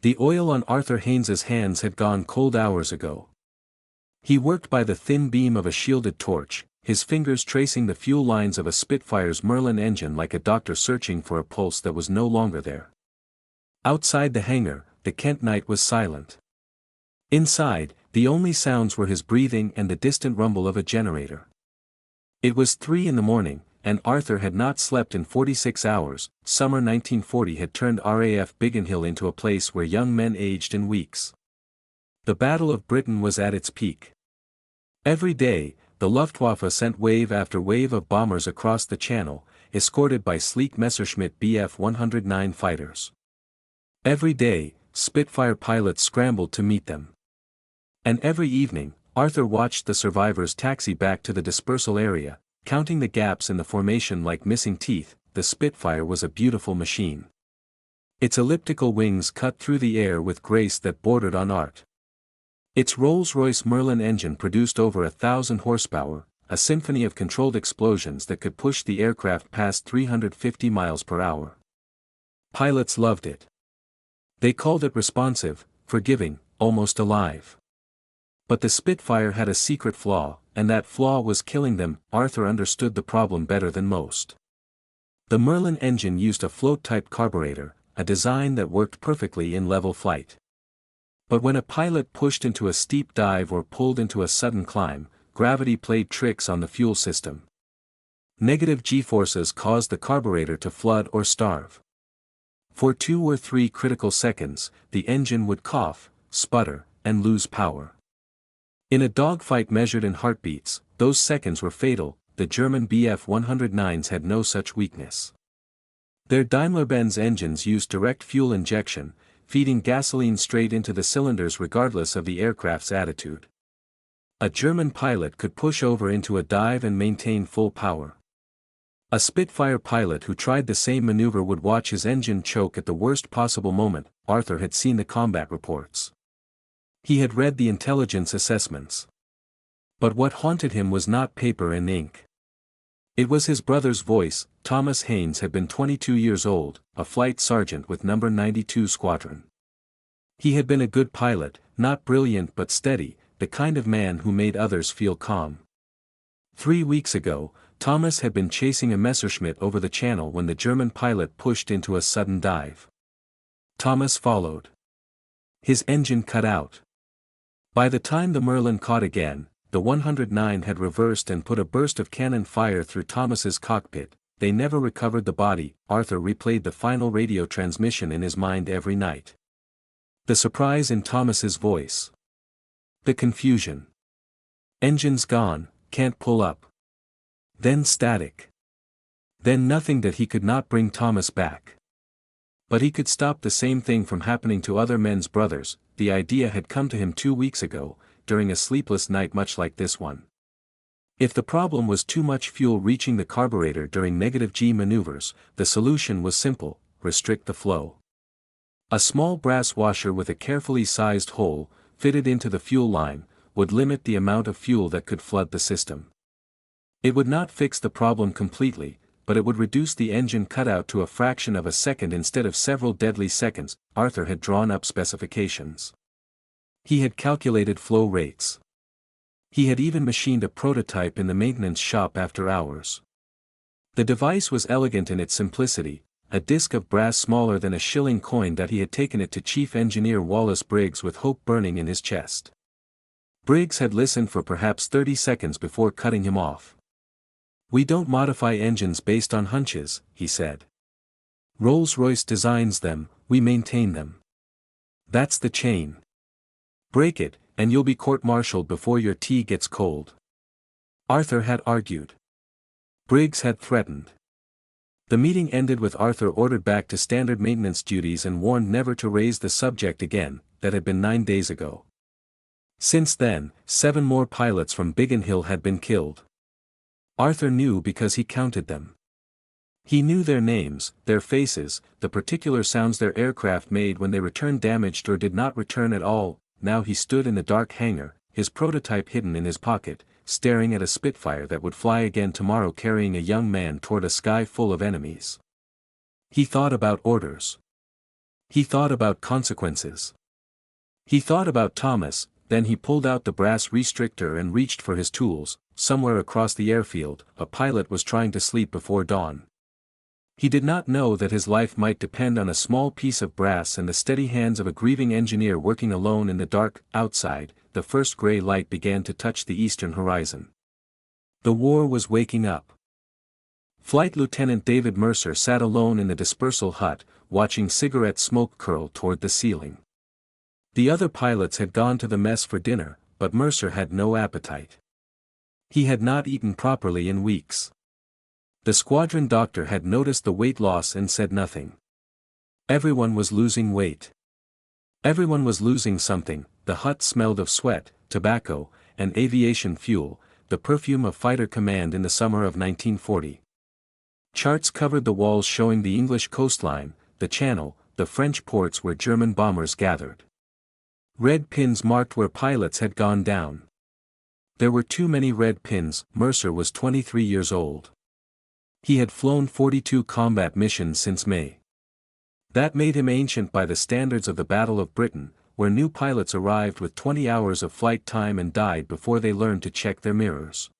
The oil on Arthur Haynes's hands had gone cold hours ago. He worked by the thin beam of a shielded torch, his fingers tracing the fuel lines of a Spitfire's Merlin engine like a doctor searching for a pulse that was no longer there. Outside the hangar, the Kent night was silent. Inside, the only sounds were his breathing and the distant rumble of a generator. It was 3 in the morning, and Arthur had not slept in 46 hours. Summer 1940 had turned RAF Biggin Hill into a place where young men aged in weeks. The Battle of Britain was at its peak. Every day, the Luftwaffe sent wave after wave of bombers across the channel, escorted by sleek Messerschmitt Bf 109 fighters. Every day, Spitfire pilots scrambled to meet them. And every evening, Arthur watched the survivors taxi back to the dispersal area, counting the gaps in the formation like missing teeth. The Spitfire was a beautiful machine. Its elliptical wings cut through the air with grace that bordered on art. Its Rolls-Royce Merlin engine produced over 1,000 horsepower, a symphony of controlled explosions that could push the aircraft past 350 miles per hour. Pilots loved it. They called it responsive, forgiving, almost alive. But the Spitfire had a secret flaw, and that flaw was killing them. Arthur understood the problem better than most. The Merlin engine used a float-type carburetor, a design that worked perfectly in level flight. But when a pilot pushed into a steep dive or pulled into a sudden climb, gravity played tricks on the fuel system. Negative G-forces caused the carburetor to flood or starve. For 2 or 3 critical seconds, the engine would cough, sputter, and lose power. In a dogfight measured in heartbeats, those seconds were fatal. The German Bf 109s had no such weakness. Their Daimler-Benz engines used direct fuel injection, feeding gasoline straight into the cylinders regardless of the aircraft's attitude. A German pilot could push over into a dive and maintain full power. A Spitfire pilot who tried the same maneuver would watch his engine choke at the worst possible moment. Arthur had seen the combat reports. He had read the intelligence assessments. But what haunted him was not paper and ink. It was his brother's voice. Thomas Haynes had been 22 years old, a flight sergeant with No. 92 Squadron. He had been a good pilot, not brilliant but steady, the kind of man who made others feel calm. 3 weeks ago, Thomas had been chasing a Messerschmitt over the channel when the German pilot pushed into a sudden dive. Thomas followed. His engine cut out. By the time the Merlin caught again, the 109 had reversed and put a burst of cannon fire through Thomas's cockpit. They never recovered the body. Arthur replayed the final radio transmission in his mind every night. The surprise in Thomas's voice. The confusion. Engines gone, can't pull up. Then static. Then nothing that he could not bring Thomas back. But he could stop the same thing from happening to other men's brothers. The idea had come to him 2 weeks ago, during a sleepless night much like this one. If the problem was too much fuel reaching the carburetor during negative G maneuvers, the solution was simple: restrict the flow. A small brass washer with a carefully sized hole, fitted into the fuel line, would limit the amount of fuel that could flood the system. It would not fix the problem completely, but it would reduce the engine cutout to a fraction of a second instead of several deadly seconds. Arthur had drawn up specifications. He had calculated flow rates. He had even machined a prototype in the maintenance shop after hours. The device was elegant in its simplicity, a disc of brass smaller than a shilling coin that he had taken it to Chief Engineer Wallace Briggs with hope burning in his chest. Briggs had listened for perhaps 30 seconds before cutting him off. "We don't modify engines based on hunches," he said. "Rolls-Royce designs them, we maintain them. That's the chain. Break it, and you'll be court-martialed before your tea gets cold." Arthur had argued. Briggs had threatened. The meeting ended with Arthur ordered back to standard maintenance duties and warned never to raise the subject again. That had been 9 days ago. Since then, 7 more pilots from Biggin Hill had been killed. Arthur knew because he counted them. He knew their names, their faces, the particular sounds their aircraft made when they returned damaged or did not return at all. Now he stood in the dark hangar, his prototype hidden in his pocket, staring at a Spitfire that would fly again tomorrow carrying a young man toward a sky full of enemies. He thought about orders. He thought about consequences. He thought about Thomas, then he pulled out the brass restrictor and reached for his tools. Somewhere across the airfield, a pilot was trying to sleep before dawn. He did not know that his life might depend on a small piece of brass and the steady hands of a grieving engineer working alone in the dark. Outside, the first gray light began to touch the eastern horizon. The war was waking up. Flight Lieutenant David Mercer sat alone in the dispersal hut, watching cigarette smoke curl toward the ceiling. The other pilots had gone to the mess for dinner, but Mercer had no appetite. He had not eaten properly in weeks. The squadron doctor had noticed the weight loss and said nothing. Everyone was losing weight. Everyone was losing something. The hut smelled of sweat, tobacco, and aviation fuel, the perfume of fighter command in the summer of 1940. Charts covered the walls showing the English coastline, the Channel, the French ports where German bombers gathered. Red pins marked where pilots had gone down. There were too many red pins. Mercer was 23 years old. He had flown 42 combat missions since May. That made him ancient by the standards of the Battle of Britain, where new pilots arrived with 20 hours of flight time and died before they learned to check their mirrors.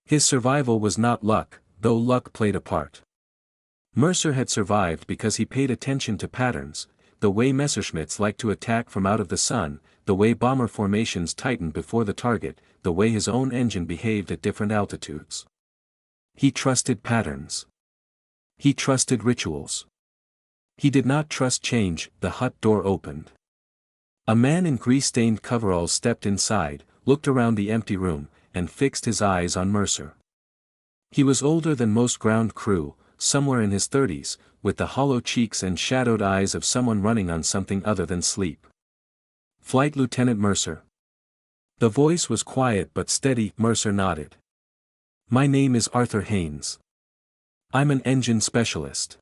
His survival was not luck, though luck played a part. Mercer had survived because he paid attention to patterns, the way Messerschmitts liked to attack from out of the sun, the way bomber formations tightened before the target, the way his own engine behaved at different altitudes. He trusted patterns. He trusted rituals. He did not trust change. The hut door opened. A man in grease-stained coveralls stepped inside, looked around the empty room, and fixed his eyes on Mercer. He was older than most ground crew, somewhere in his 30s, with the hollow cheeks and shadowed eyes of someone running on something other than sleep. Flight Lieutenant Mercer. The voice was quiet but steady. Mercer nodded. My name is Arthur Haynes. I'm an engine specialist.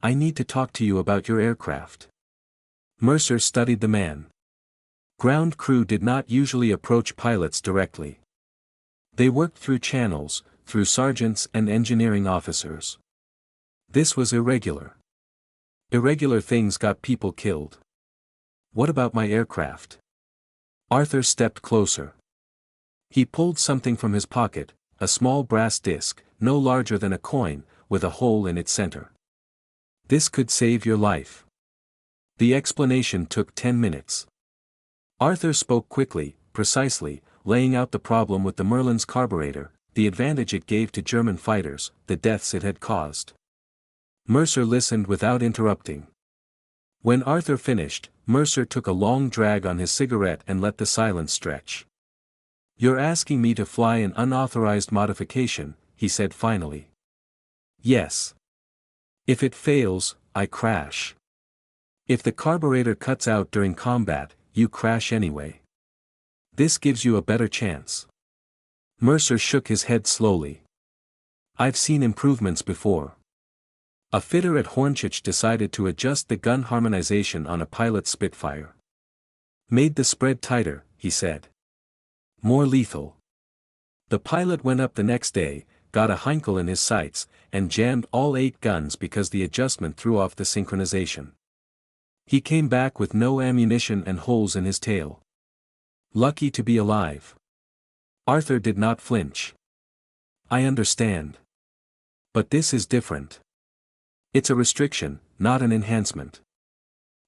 I need to talk to you about your aircraft. Mercer studied the man. Ground crew did not usually approach pilots directly. They worked through channels, through sergeants and engineering officers. This was irregular. Irregular things got people killed. What about my aircraft? Arthur stepped closer. He pulled something from his pocket, a small brass disc, no larger than a coin, with a hole in its center. This could save your life. The explanation took 10 minutes. Arthur spoke quickly, precisely, laying out the problem with the Merlin's carburetor, the advantage it gave to German fighters, the deaths it had caused. Mercer listened without interrupting. When Arthur finished, Mercer took a long drag on his cigarette and let the silence stretch. You're asking me to fly an unauthorized modification, he said finally. Yes. If it fails, I crash. If the carburetor cuts out during combat, you crash anyway. This gives you a better chance. Mercer shook his head slowly. I've seen improvements before. A fitter at Hornchurch decided to adjust the gun harmonization on a pilot's Spitfire. Made the spread tighter, he said. More lethal. The pilot went up the next day, got a Heinkel in his sights, and jammed all 8 guns because the adjustment threw off the synchronization. He came back with no ammunition and holes in his tail. Lucky to be alive. Arthur did not flinch. I understand. But this is different. It's a restriction, not an enhancement.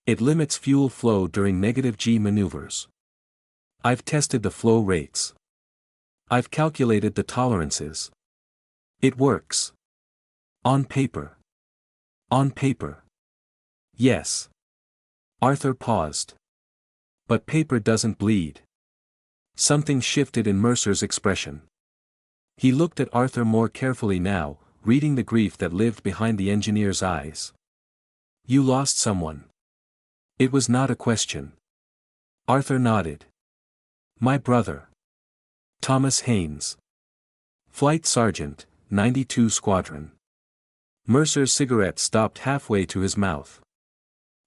It limits fuel flow during -G maneuvers. I've tested the flow rates. I've calculated the tolerances. It works. On paper. On paper. Yes. Arthur paused. But paper doesn't bleed. Something shifted in Mercer's expression. He looked at Arthur more carefully now, reading the grief that lived behind the engineer's eyes. You lost someone. It was not a question. Arthur nodded. My brother. Thomas Haynes. Flight Sergeant, 92 Squadron. Mercer's cigarette stopped halfway to his mouth.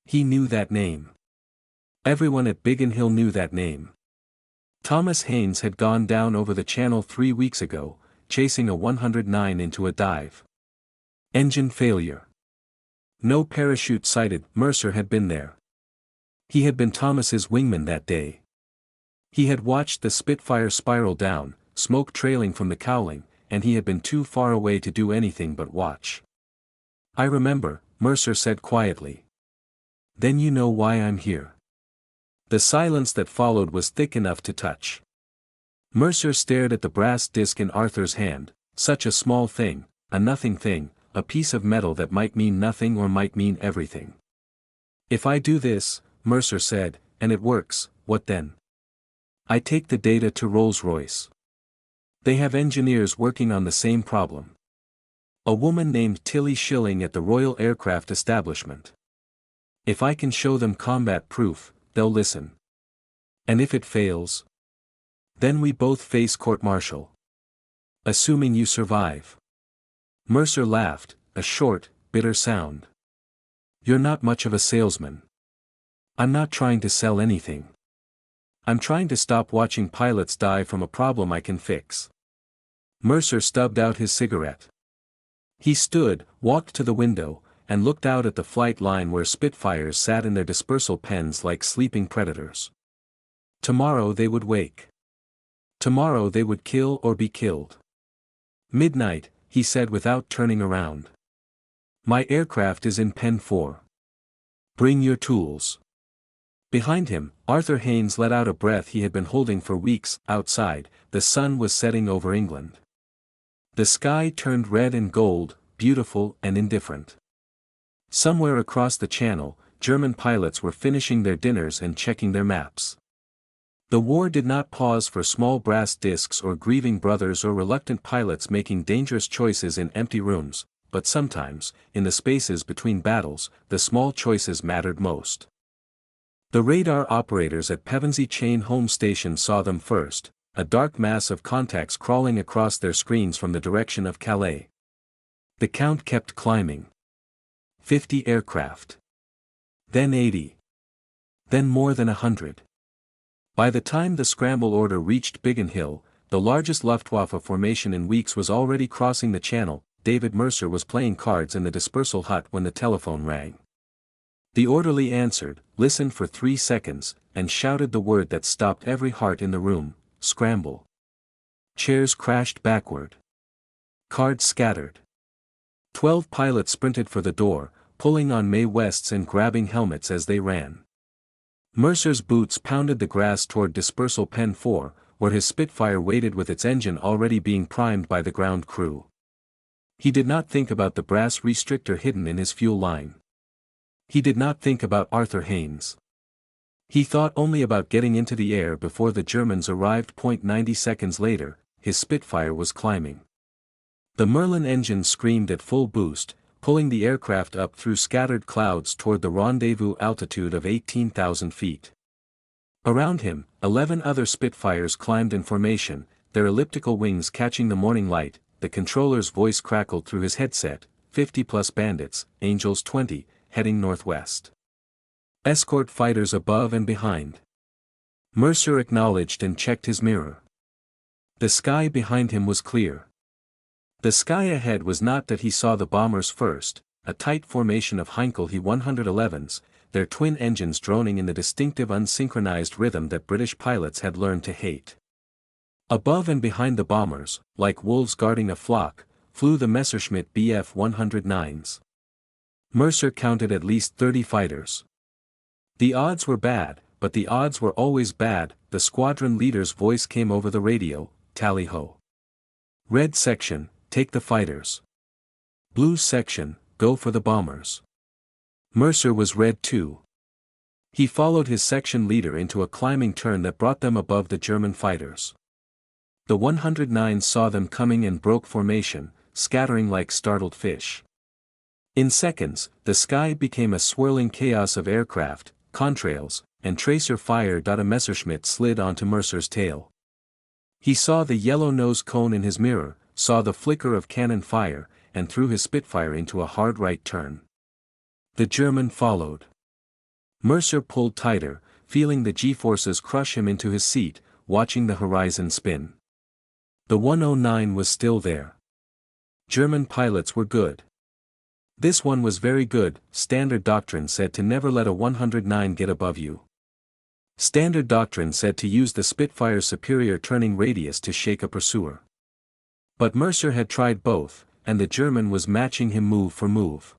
He knew that name. Everyone at Biggin Hill knew that name. Thomas Haynes had gone down over the channel 3 weeks ago, chasing a 109 into a dive. Engine failure. No parachute sighted. Mercer had been there. He had been Thomas's wingman that day. He had watched the Spitfire spiral down, smoke trailing from the cowling, and he had been too far away to do anything but watch. "I remember," Mercer said quietly. "Then you know why I'm here." The silence that followed was thick enough to touch. Mercer stared at the brass disc in Arthur's hand, such a small thing, a nothing thing, a piece of metal that might mean nothing or might mean everything. "If I do this," Mercer said, "and it works, what then? I take the data to Rolls-Royce. They have engineers working on the same problem. A woman named Tilly Schilling at the Royal Aircraft Establishment. If I can show them combat proof, they'll listen. And if it fails? Then we both face court-martial. Assuming you survive." Mercer laughed, a short, bitter sound. "You're not much of a salesman. I'm not trying to sell anything. I'm trying to stop watching pilots die from a problem I can fix." Mercer stubbed out his cigarette. He stood, walked to the window, and looked out at the flight line where Spitfires sat in their dispersal pens like sleeping predators. Tomorrow they would wake. Tomorrow they would kill or be killed. "Midnight," he said without turning around. "My aircraft is in Pen 4. Bring your tools." Behind him, Arthur Haynes let out a breath he had been holding for weeks. Outside, the sun was setting over England. The sky turned red and gold, beautiful and indifferent. Somewhere across the channel, German pilots were finishing their dinners and checking their maps. The war did not pause for small brass discs or grieving brothers or reluctant pilots making dangerous choices in empty rooms, but sometimes, in the spaces between battles, the small choices mattered most. The radar operators at Pevensey Chain Home Station saw them first, a dark mass of contacts crawling across their screens from the direction of Calais. The count kept climbing. 50 aircraft. Then 80. Then more than 100. By the time the scramble order reached Biggin Hill, the largest Luftwaffe formation in weeks was already crossing the channel. David Mercer was playing cards in the dispersal hut when the telephone rang. The orderly answered, listened for 3 seconds, and shouted the word that stopped every heart in the room: scramble. Chairs crashed backward. Cards scattered. 12 pilots sprinted for the door, pulling on Mae Wests and grabbing helmets as they ran. Mercer's boots pounded the grass toward dispersal Pen 4, where his Spitfire waited with its engine already being primed by the ground crew. He did not think about the brass restrictor hidden in his fuel line. He did not think about Arthur Haynes. He thought only about getting into the air before the Germans arrived. 90 seconds later, his Spitfire was climbing. The Merlin engine screamed at full boost, pulling the aircraft up through scattered clouds toward the rendezvous altitude of 18,000 feet. Around him, 11 other Spitfires climbed in formation, their elliptical wings catching the morning light. The controller's voice crackled through his headset: 50+ bandits, Angels 20, heading northwest. Escort fighters above and behind. Mercer acknowledged and checked his mirror. The sky behind him was clear. The sky ahead was not that he saw the bombers first, a tight formation of Heinkel He-111s, their twin engines droning in the distinctive unsynchronized rhythm that British pilots had learned to hate. Above and behind the bombers, like wolves guarding a flock, flew the Messerschmitt Bf-109s. Mercer counted at least 30 fighters. The odds were bad, but the odds were always bad. The squadron leader's voice came over the radio: tally-ho. Red section, take the fighters. Blue section, go for the bombers. Mercer was red too. He followed his section leader into a climbing turn that brought them above the German fighters. The 109s saw them coming and broke formation, scattering like startled fish. In seconds, the sky became a swirling chaos of aircraft, contrails, and tracer fire. A Messerschmitt slid onto Mercer's tail. He saw the yellow nose cone in his mirror, saw the flicker of cannon fire, and threw his Spitfire into a hard right turn. The German followed. Mercer pulled tighter, feeling the G-forces crush him into his seat, watching the horizon spin. The 109 was still there. German pilots were good. This one was very good. Standard doctrine said to never let a 109 get above you. Standard doctrine said to use the Spitfire's superior turning radius to shake a pursuer. But Mercer had tried both, and the German was matching him move for move.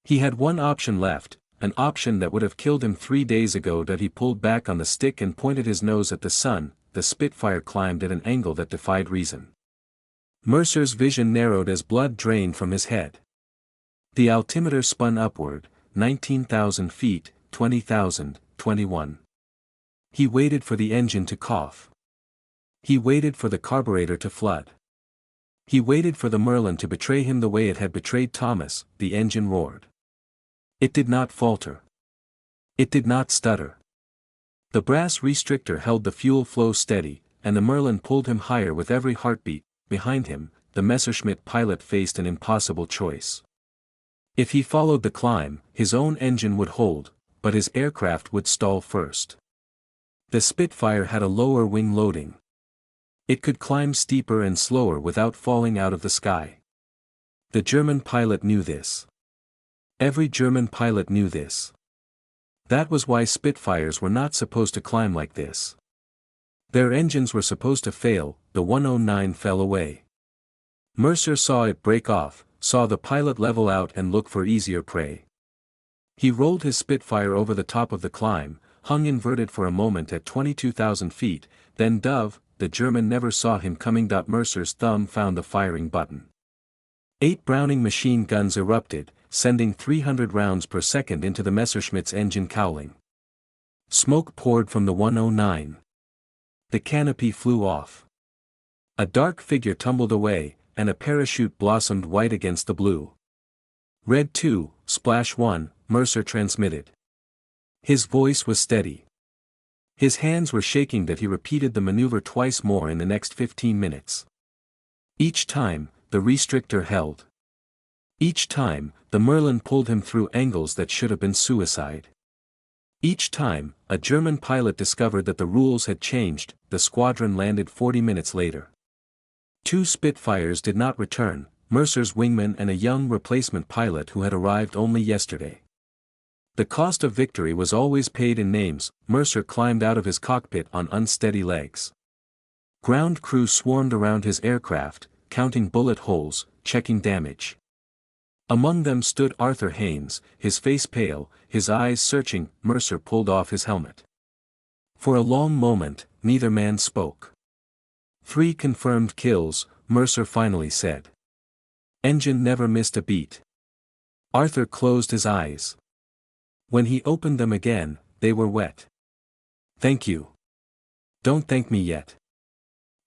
He had one option left, an option that would have killed him 3 days ago. That he pulled back on the stick and pointed his nose at the sun. The Spitfire climbed at an angle that defied reason. Mercer's vision narrowed as blood drained from his head. The altimeter spun upward, 19,000 feet, 20,000, 21. He waited for the engine to cough. He waited for the carburetor to flood. He waited for the Merlin to betray him the way it had betrayed Thomas. The engine roared. It did not falter. It did not stutter. The brass restrictor held the fuel flow steady, and the Merlin pulled him higher with every heartbeat. Behind him, the Messerschmitt pilot faced an impossible choice. If he followed the climb, his own engine would hold, but his aircraft would stall first. The Spitfire had a lower wing loading. It could climb steeper and slower without falling out of the sky. The German pilot knew this. Every German pilot knew this. That was why Spitfires were not supposed to climb like this. Their engines were supposed to fail. The 109 fell away. Mercer saw it break off, saw the pilot level out and look for easier prey. He rolled his Spitfire over the top of the climb, hung inverted for a moment at 22,000 feet, then dove. The German never saw him coming. Mercer's thumb found the firing button. 8 Browning machine guns erupted, sending 300 rounds per second into the Messerschmitt's engine cowling. Smoke poured from the 109. The canopy flew off. A dark figure tumbled away, and a parachute blossomed white against the blue. Red 2, Splash 1, Mercer transmitted. His voice was steady. His hands were shaking that he repeated the maneuver twice more in the next 15 minutes. Each time, the restrictor held. Each time, the Merlin pulled him through angles that should have been suicide. Each time, a German pilot discovered that the rules had changed. The squadron landed 40 minutes later. 2 Spitfires did not return, Mercer's wingman and a young replacement pilot who had arrived only yesterday. The cost of victory was always paid in names. Mercer climbed out of his cockpit on unsteady legs. Ground crew swarmed around his aircraft, counting bullet holes, checking damage. Among them stood Arthur Haynes, his face pale, his eyes searching. Mercer pulled off his helmet. For a long moment, neither man spoke. 3 confirmed kills, Mercer finally said. Engine never missed a beat. Arthur closed his eyes. When he opened them again, they were wet. Thank you. Don't thank me yet.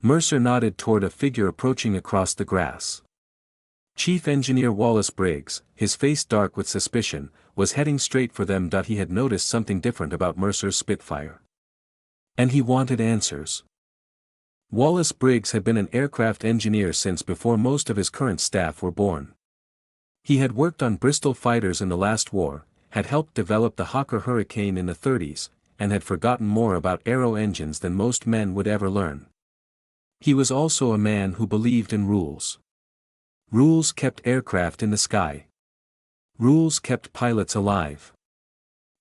Mercer nodded toward a figure approaching across the grass. Chief Engineer Wallace Briggs, his face dark with suspicion, was heading straight for them. He had noticed something different about Mercer's Spitfire. And he wanted answers. Wallace Briggs had been an aircraft engineer since before most of his current staff were born. He had worked on Bristol fighters in the last war, had helped develop the Hawker Hurricane in the 30s, and had forgotten more about aero engines than most men would ever learn. He was also a man who believed in rules. Rules kept aircraft in the sky. Rules kept pilots alive.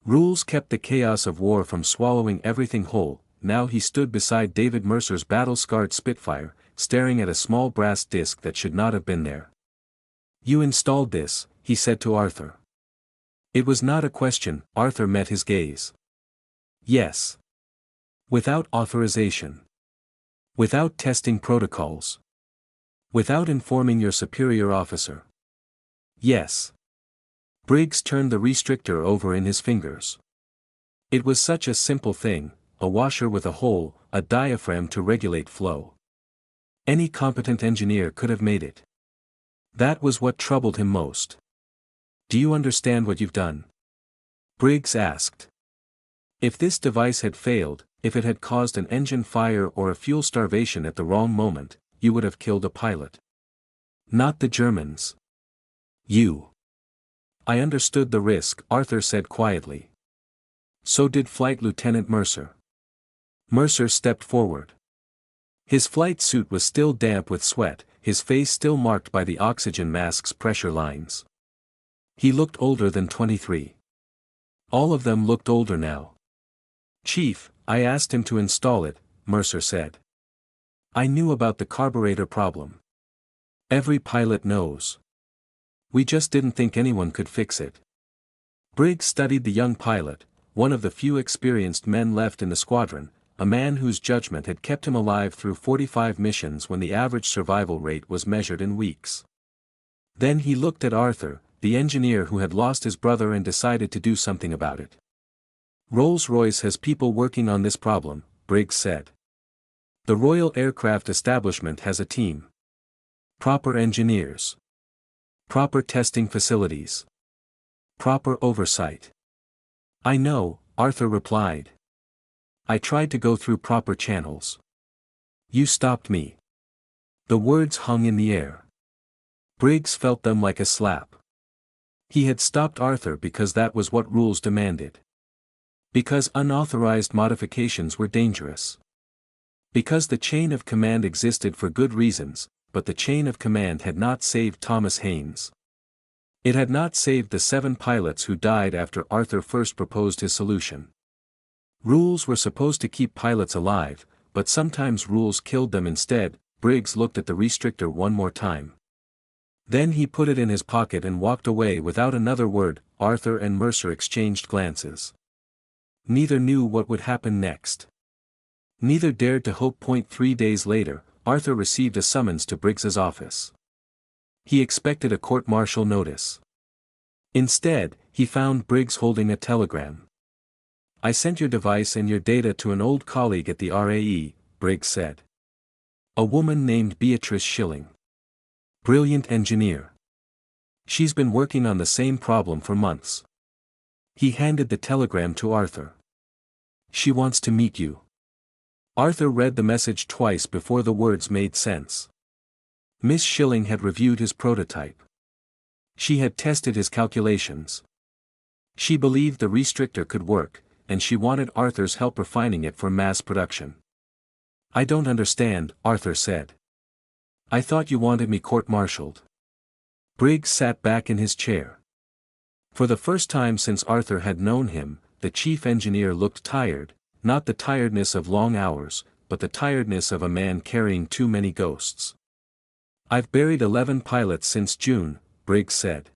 Rules kept the chaos of war from swallowing everything whole. Now he stood beside David Mercer's battle-scarred Spitfire, staring at a small brass disc that should not have been there. "You installed this," he said to Arthur. It was not a question. Arthur met his gaze. Yes. Without authorization. Without testing protocols. Without informing your superior officer. Yes. Briggs turned the restrictor over in his fingers. It was such a simple thing, a washer with a hole, a diaphragm to regulate flow. Any competent engineer could have made it. That was what troubled him most. "Do you understand what you've done?" Briggs asked. If this device had failed, if it had caused an engine fire or a fuel starvation at the wrong moment, you would have killed a pilot. Not the Germans. You. I understood the risk, Arthur said quietly. So did Flight Lieutenant Mercer. Mercer stepped forward. His flight suit was still damp with sweat, his face still marked by the oxygen mask's pressure lines. He looked older than 23. All of them looked older now. "Chief, I asked him to install it," Mercer said. "I knew about the carburetor problem. Every pilot knows. We just didn't think anyone could fix it." Briggs studied the young pilot, one of the few experienced men left in the squadron, a man whose judgment had kept him alive through 45 missions when the average survival rate was measured in weeks. Then he looked at Arthur, the engineer who had lost his brother and decided to do something about it. "Rolls-Royce has people working on this problem," Briggs said. "The Royal Aircraft Establishment has a team. Proper engineers. Proper testing facilities. Proper oversight." "I know," Arthur replied. "I tried to go through proper channels. You stopped me." The words hung in the air. Briggs felt them like a slap. He had stopped Arthur because that was what rules demanded. Because unauthorized modifications were dangerous. Because the chain of command existed for good reasons, but the chain of command had not saved Thomas Haynes. It had not saved the 7 pilots who died after Arthur first proposed his solution. Rules were supposed to keep pilots alive, but sometimes rules killed them instead. Briggs looked at the restrictor one more time. Then he put it in his pocket and walked away without another word. Arthur and Mercer exchanged glances. Neither knew what would happen next. Neither dared to hope. 3 days later, Arthur received a summons to Briggs's office. He expected a court-martial notice. Instead, he found Briggs holding a telegram. "I sent your device and your data to an old colleague at the RAE," Briggs said. "A woman named Beatrice Schilling. Brilliant engineer. She's been working on the same problem for months." He handed the telegram to Arthur. "She wants to meet you." Arthur read the message twice before the words made sense. Miss Schilling had reviewed his prototype. She had tested his calculations. She believed the restrictor could work, and she wanted Arthur's help refining it for mass production. "I don't understand," Arthur said. "I thought you wanted me court-martialed." Briggs sat back in his chair. For the first time since Arthur had known him, the chief engineer looked tired, not the tiredness of long hours, but the tiredness of a man carrying too many ghosts. "I've buried 11 pilots since June," Briggs said.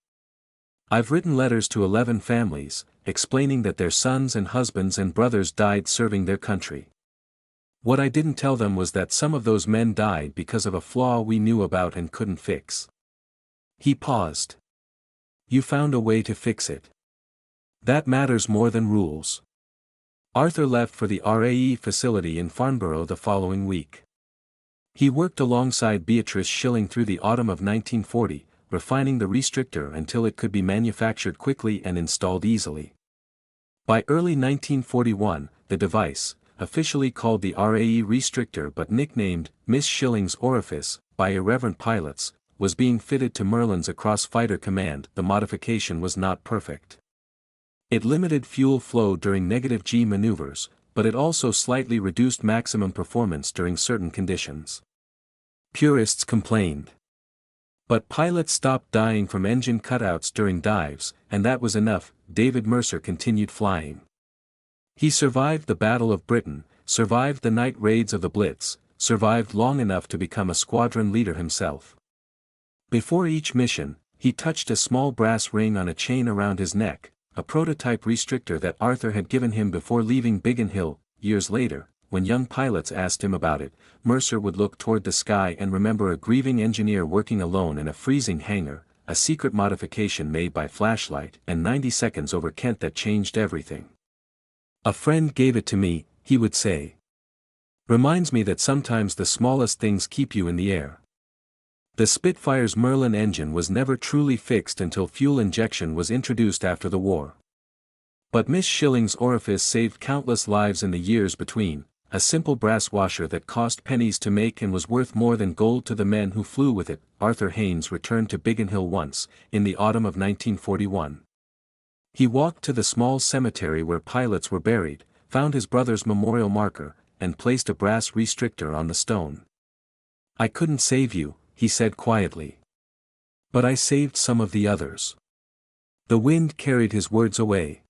"I've written letters to 11 families, explaining that their sons and husbands and brothers died serving their country. What I didn't tell them was that some of those men died because of a flaw we knew about and couldn't fix." He paused. "You found a way to fix it. That matters more than rules." Arthur left for the RAE facility in Farnborough the following week. He worked alongside Beatrice Schilling through the autumn of 1940, refining the restrictor until it could be manufactured quickly and installed easily. By early 1941, the device, officially called the RAE restrictor but nicknamed Miss Schilling's orifice by irreverent pilots, was being fitted to Merlins across Fighter Command. The modification was not perfect. It limited fuel flow during -G maneuvers, but it also slightly reduced maximum performance during certain conditions. Purists complained. But pilots stopped dying from engine cutouts during dives, and that was enough. David Mercer continued flying. He survived the Battle of Britain, survived the night raids of the Blitz, survived long enough to become a squadron leader himself. Before each mission, he touched a small brass ring on a chain around his neck, a prototype restrictor that Arthur had given him before leaving Biggin Hill. Years later, when young pilots asked him about it, Mercer would look toward the sky and remember a grieving engineer working alone in a freezing hangar, a secret modification made by flashlight, and 90 seconds over Kent that changed everything. "A friend gave it to me," he would say. "Reminds me that sometimes the smallest things keep you in the air." The Spitfire's Merlin engine was never truly fixed until fuel injection was introduced after the war. But Miss Schilling's orifice saved countless lives in the years between, a simple brass washer that cost pennies to make and was worth more than gold to the men who flew with it. Arthur Haynes returned to Biggin Hill once, in the autumn of 1941. He walked to the small cemetery where pilots were buried, found his brother's memorial marker, and placed a brass restrictor on the stone. "I couldn't save you," he said quietly. "But I saved some of the others." The wind carried his words away.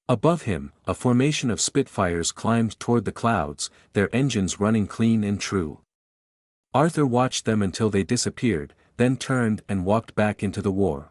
Above him, a formation of Spitfires climbed toward the clouds, their engines running clean and true. Arthur watched them until they disappeared, then turned and walked back into the war.